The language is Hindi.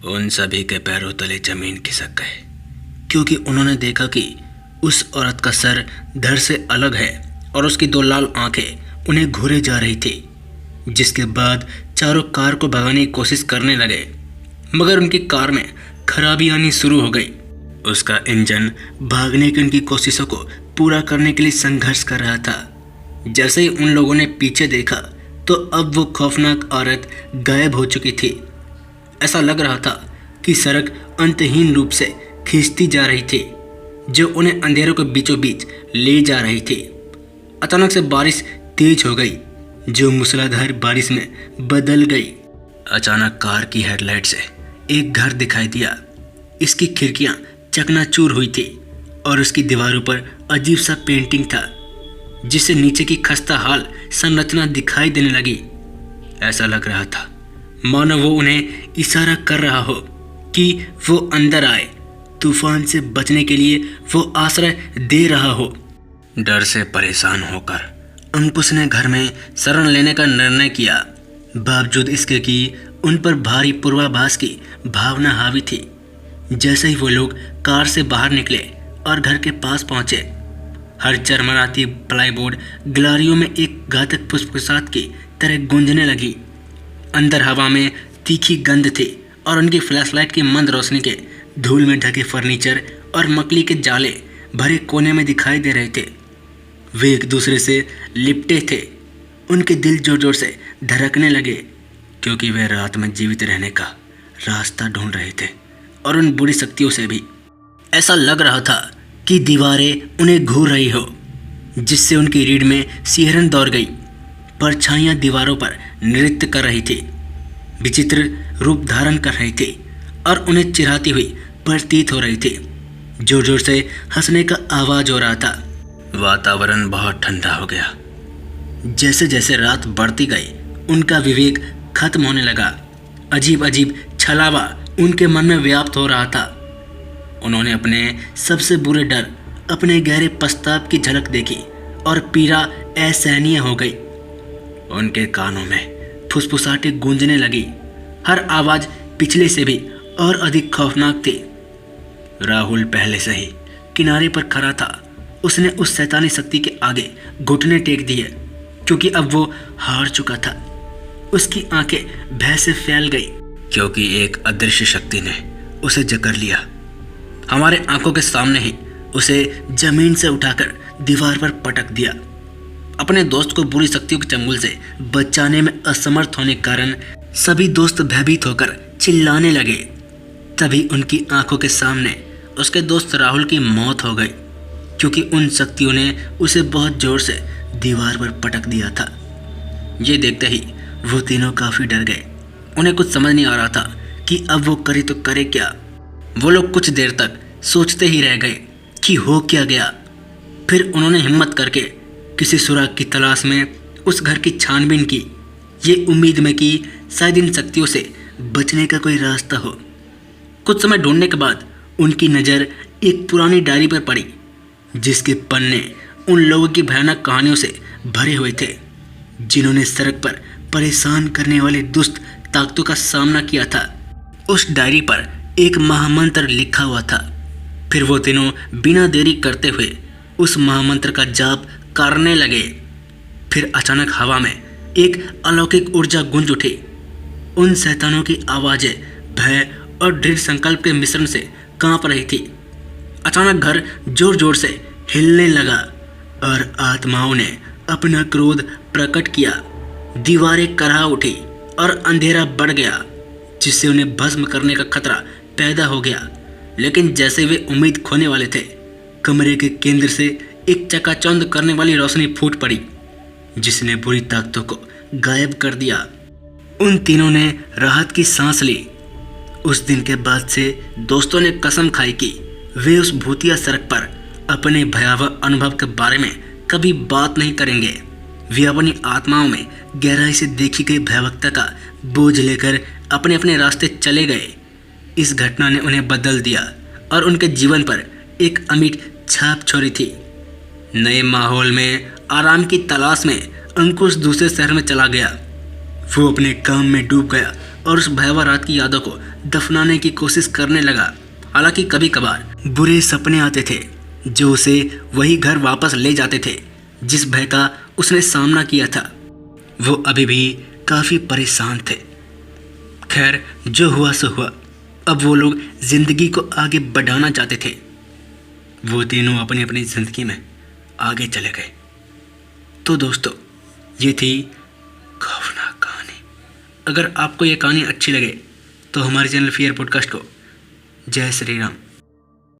उन सभी के पैरों तले जमीन खिसक गए, क्योंकि उन्होंने देखा कि उस औरत का सर धड़ से अलग है और उसकी दो लाल आंखें उन्हें घूरे जा रही थी। जिसके बाद चारों कार को भगाने की कोशिश करने लगे, मगर उनकी कार में खराबी आनी शुरू हो गई। उसका इंजन भागने की उनकी कोशिशों को पूरा करने के लिए संघर्ष कर रहा था। जैसे ही उन लोगों ने पीछे देखा तो अब वो खौफनाक औरत गायब हो चुकी थी। ऐसा लग रहा था कि सड़क अंतहीन रूप से खींचती जा रही थी, जो उन्हें अंधेरों के बीचों बीच ले जा रही थी। अचानक से बारिश तेज हो गई, जो मूसलाधार बारिश में बदल गई। अचानक कार की हेडलाइट से एक घर दिखाई दिया। इसकी खिड़कियां चकनाचूर हुई थी और उसकी दीवारों पर अजीब सा पेंटिंग था, जिससे नीचे की खस्ता हाल संरचना दिखाई देने लगी। ऐसा लग रहा था मानो वो उन्हें इशारा कर रहा हो कि वो अंदर आए। तूफान से बचने के लिए वो आश्रय दे रहा हो। डर से परेशान होकर अंकुश ने घर में शरण लेने का निर्णय किया, बावजूद इसके कि उन पर भारी पूर्वाभास की भावना हावी थी। जैसे ही वो लोग कार से बाहर निकले और घर के पास पहुंचे, हर चरमराती प्लाईबोर्ड गिलारियों में एक घातक फुसफुसाहट की तरह गूंजने लगी। अंदर हवा में तीखी गंध थी और उनकी फ्लैशलाइट की मंद रोशनी के धूल में ढके फर्नीचर और मकड़ी के जाले भरे कोने में दिखाई दे रहे थे। वे एक दूसरे से लिपटे थे। उनके दिल जोर जोर से धड़कने लगे, क्योंकि वे रात में जीवित रहने का रास्ता ढूंढ रहे थे। और उन बुरी शक्तियों से भी ऐसा लग रहा था कि दीवारें उन्हें घूर रही हो, जिससे उनकी रीढ़ में सिहरन दौड़ गई। परछाइयाँ दीवारों पर नृत्य कर रही थी, विचित्र रूप धारण कर रही थी और उन्हें चिढ़ाती हुई प्रतीत हो रही थी। जोर जोर से हंसने का आवाज हो रहा था। वातावरण बहुत ठंडा हो गया। जैसे जैसे रात बढ़ती गई, उनका विवेक खत्म होने लगा। अजीब अजीब छलावा उनके मन में व्याप्त हो रहा था। उन्होंने अपने सबसे बुरे डर, अपने गहरे पछताव की झलक देखी और पीड़ा असहनीय हो गई। उनके कानों में फुसफुसाहटें गूंजने लगी। हर आवाज पिछले से भी और अधिक खौफनाक थी। राहुल पहले से ही किनारे पर खड़ा था। उसने उस शैतानी शक्ति के आगे घुटने टेक दिए, क्योंकि अब वो हार चुका था। उसकी आंखें भय से फैल गई, क्योंकि एक अदृश्य शक्ति ने उसे जकड़ लिया। हमारे आंखों के सामने ही उसे जमीन से उठाकर दीवार पर पटक दिया। अपने दोस्त को बुरी शक्तियों के चंगुल से बचाने में असमर्थ होने के कारण सभी दोस्त भयभीत होकर चिल्लाने लगे। तभी उनकी आंखों के सामने उसके दोस्त राहुल की मौत हो गई, क्योंकि उन शक्तियों ने उसे बहुत जोर से दीवार पर पटक दिया था। ये देखते ही वो तीनों काफ़ी डर गए। उन्हें कुछ समझ नहीं आ रहा था कि अब वो करे तो करे क्या। वो लोग कुछ देर तक सोचते ही रह गए कि हो क्या गया। फिर उन्होंने हिम्मत करके किसी सुराग की तलाश में उस घर की छानबीन की, ये उम्मीद में कि शायद इन शक्तियों से बचने का कोई रास्ता हो। कुछ समय ढूंढने के बाद उनकी नज़र एक पुरानी डायरी पर पड़ी, जिसके पन्ने उन लोगों की भयानक कहानियों से भरे हुए थे, जिन्होंने सड़क पर परेशान करने वाली दुष्ट ताकतों का सामना किया था। उस डायरी पर एक महामंत्र लिखा हुआ था। फिर वो तीनों बिना देरी करते हुए उस महामंत्र का जाप करने लगे। फिर अचानक हवा में एक अलौकिक ऊर्जा गूंज उठी। उन शैतानों की आवाज़ें भय और दृढ़ संकल्प के मिश्रण से कांप रही थी। अचानक घर जोर जोर से हिलने लगा और आत्माओं ने अपना क्रोध प्रकट किया। दीवारें कराह उठी और अंधेरा बढ़ गया, जिससे उन्हें भस्म करने का खतरा पैदा हो गया। लेकिन जैसे वे उम्मीद खोने वाले थे, कमरे के केंद्र से एक चकाचौंध करने वाली रोशनी फूट पड़ी, जिसने बुरी ताकतों को गायब कर दिया। उन तीनों ने राहत की सांस ली। उस दिन के बाद से दोस्तों ने कसम खाई कि वे उस भूतिया सड़क पर अपने भयावह अनुभव के बारे में कभी बात नहीं करेंगे। वे अपनी आत्माओं में गहराई से देखी गई भयावहता का बोझ लेकर अपने अपने रास्ते चले गए। इस घटना ने उन्हें बदल दिया और उनके जीवन पर एक अमिट छाप छोड़ी थी। नए माहौल में आराम की तलाश में अंकुश दूसरे शहर में चला गया। वो अपने काम में डूब गया और उस भयावह रात की यादों को दफनाने की कोशिश करने लगा। हालांकि कभी कभार बुरे सपने आते थे जो उसे वही घर वापस ले जाते थे जिस भय का उसने सामना किया था। वो अभी भी काफ़ी परेशान थे। खैर, जो हुआ सो हुआ। अब वो लोग जिंदगी को आगे बढ़ाना चाहते थे। वो तीनों अपनी अपनी ज़िंदगी में आगे चले गए। तो दोस्तों, ये थी खौफनाक कहानी। अगर आपको ये कहानी अच्छी लगे तो हमारे चैनल फियर पॉडकास्ट को जय श्री राम